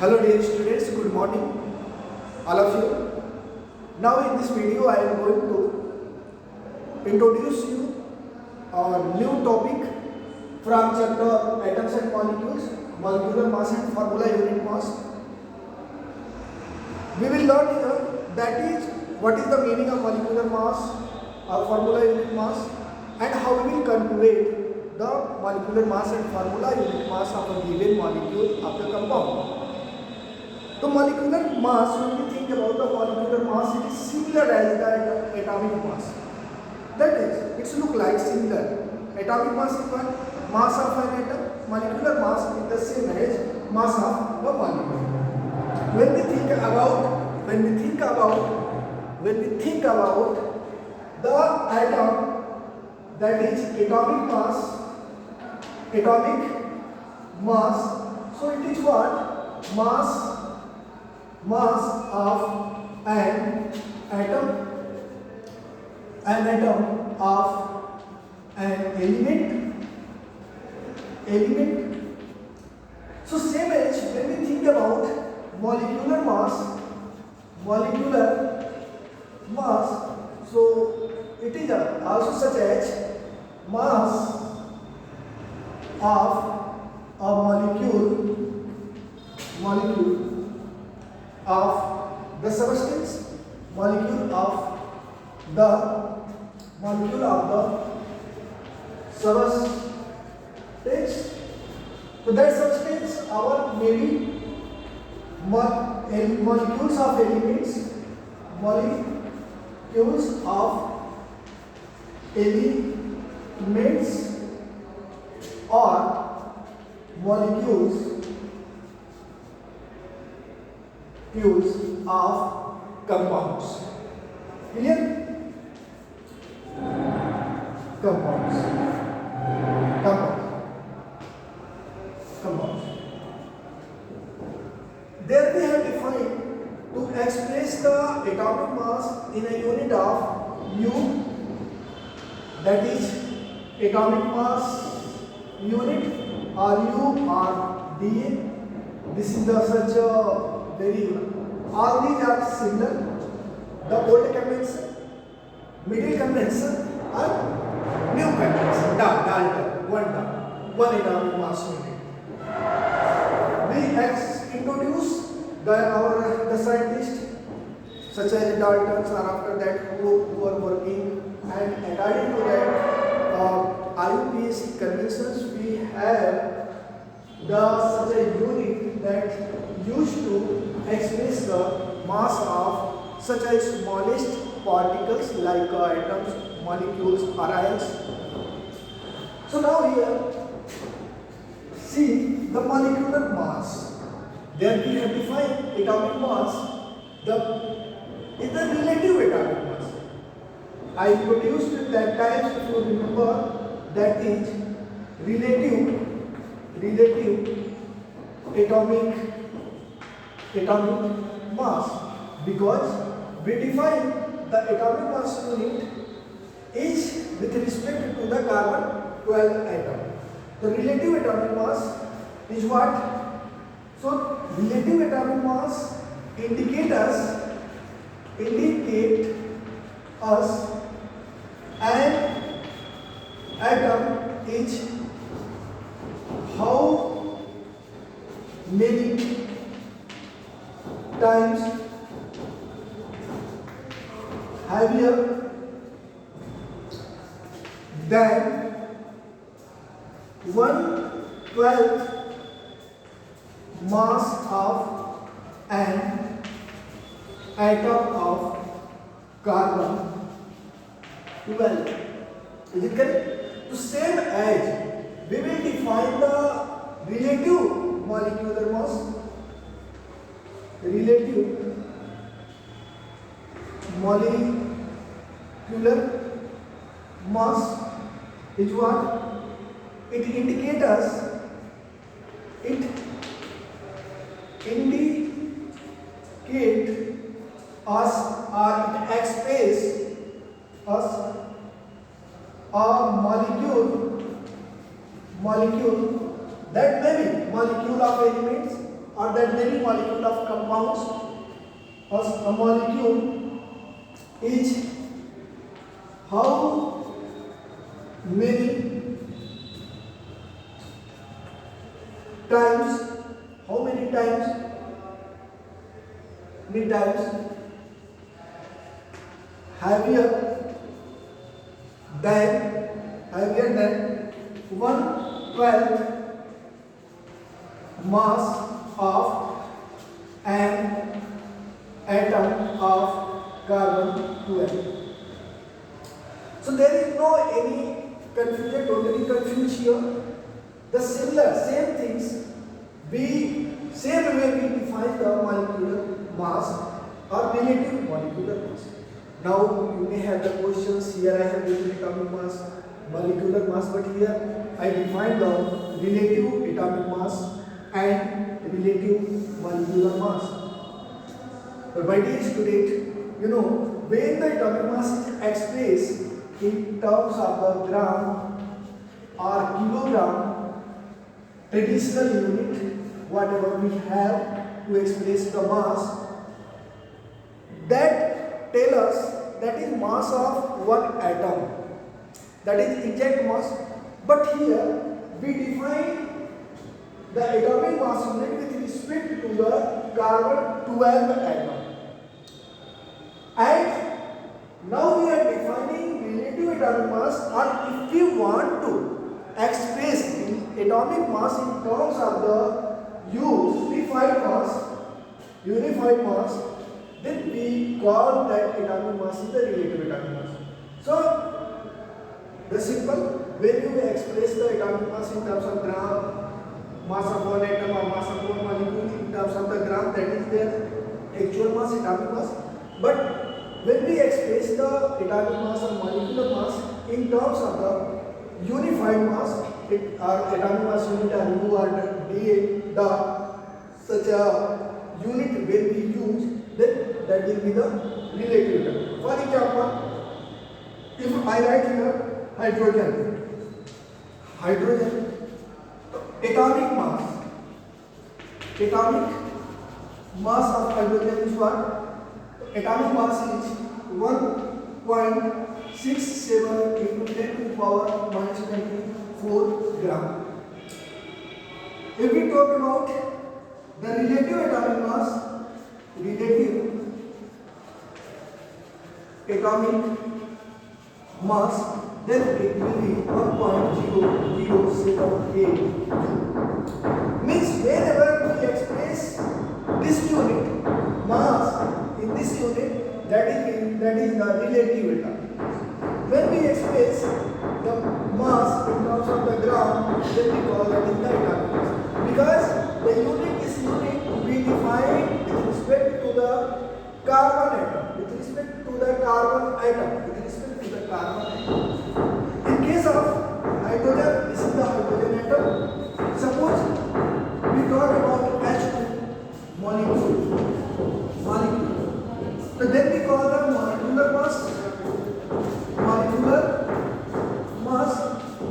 Hello dear students, good morning all of you. Now in this video I am going to introduce you a new topic from chapter Atoms and Molecules, Molecular Mass and Formula Unit Mass. We will learn here that is what is the meaning of molecular mass or formula unit mass and how we will calculate the molecular mass and formula unit mass of a given molecule of the compound. The molecular mass, when we think about the molecular mass, it is similar as the atomic mass. That is, it look like similar. Atomic mass is what? Mass of an atom. Molecular mass is the same as mass of the molecule. When we think about the atom, that is atomic mass. So it is what? Mass of an atom of an element. So same as when we think about molecular mass, so it is also such as mass of a molecule of the substance, molecule of the substance. So that substance our maybe molecules of elements, or molecules of compounds. Clear? Compounds. There we have defined to express the atomic mass in a unit of U, that is atomic mass unit, or U or dA. This is the such a very, all these are similar. The old convention, middle convention, and new convention. Dalton, one atomic mass unit. We introduce the scientists such as Daltons, or after that who are working, and according to that IUPAC conventions, we have such a unit that used to express the mass of such as smallest particles like atoms, molecules, or ions. So now here, see the molecular mass. There we have defined atomic mass is the relative atomic mass. I introduced at that time, if you remember, that is relative atomic mass, because we define the atomic mass unit is with respect to the carbon 12 atom. The relative atomic mass is what? So relative atomic mass indicate us an atom is how many times heavier than 1/12 mass of an atom of carbon 12. Is it correct? So same as we will define the relative molecular mass. Relative molecular mass is what? It indicates us, it expresses us a molecule that may be molecule of elements, or that many molecule of compounds. A molecule is how many times heavier than 1/12 mass of an atom of carbon 12. So there is no any confusion, totally confused here. The same things, same way we define the molecular mass or relative molecular mass. Now you may have the questions. Here I have written atomic mass, molecular mass, but here I define the relative atomic mass and relative molecular mass. But my dear student, when the atomic mass is expressed in terms of the gram or kilogram, traditional unit, whatever we have to express the mass, that tell us that is mass of one atom, that is exact mass. But here we define the atomic mass unit with respect to the carbon 12 atom. And now we are defining relative atomic mass, or if we want to express atomic mass in terms of the unified mass, then we call that atomic mass is the relative atomic mass. So the simple, when you express the atomic mass in terms of gram, mass of one atom or mass of one molecule in terms of the gram, that is their actual mass, atomic mass. But when we express the atomic mass or molecular mass in terms of the unified mass, atomic mass unit or U or the such a unit when we use, then that will be the relative term. For example, if I write here hydrogen, atomic mass of hydrogen is what? Atomic mass is 1.67 into 10 to the power minus 24 gram. If we talk about the relative atomic mass, then it will be 1.0078. Means whenever we express this unit mass in this unit, that is the relative atomic. When we express the mass in terms of the gram, then we call that in the atomic mass. Because the unit is unit we define with respect to the carbon atom, with respect to the carbon atom, with respect to the carbon atom. In case of hydrogen, this is the hydrogen atom. Suppose we talk about H2 molecule. So then we call the molecular mass.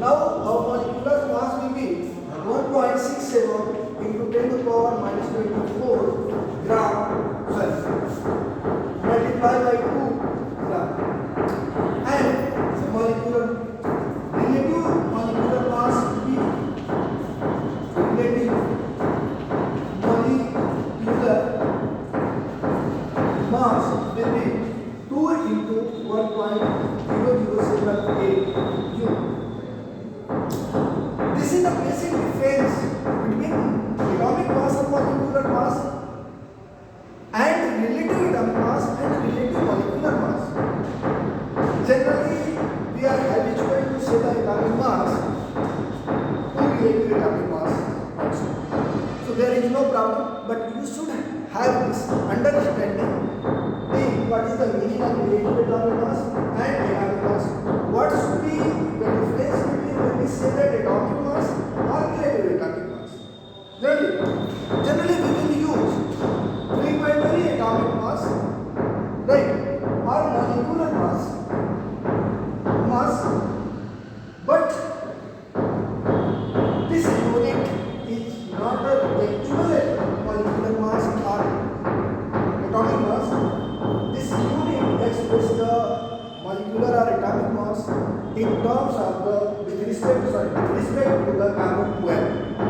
Now our molecular mass will be 1.67 into 10 to the power minus 24 gram multiplied by 2 gram. And the relative molecular mass will be relative molecular mass will be 2 into 1.0078 U. This is the basic difference between atomic mass and molecular mass and relative atomic mass and relative molecular mass. Generally, we are habituated to say the atomic mass to relative atomic mass. So there is no problem, but you should have this understanding. What is the meaning of relative atomic mass and atomic mass? What should be the difference between when we say that atomic mass or relative atomic mass? Generally we will use frequently atomic mass, right, or molecular mass, but this unit is not the actual atomic mass in terms of with respect to the carbon 12.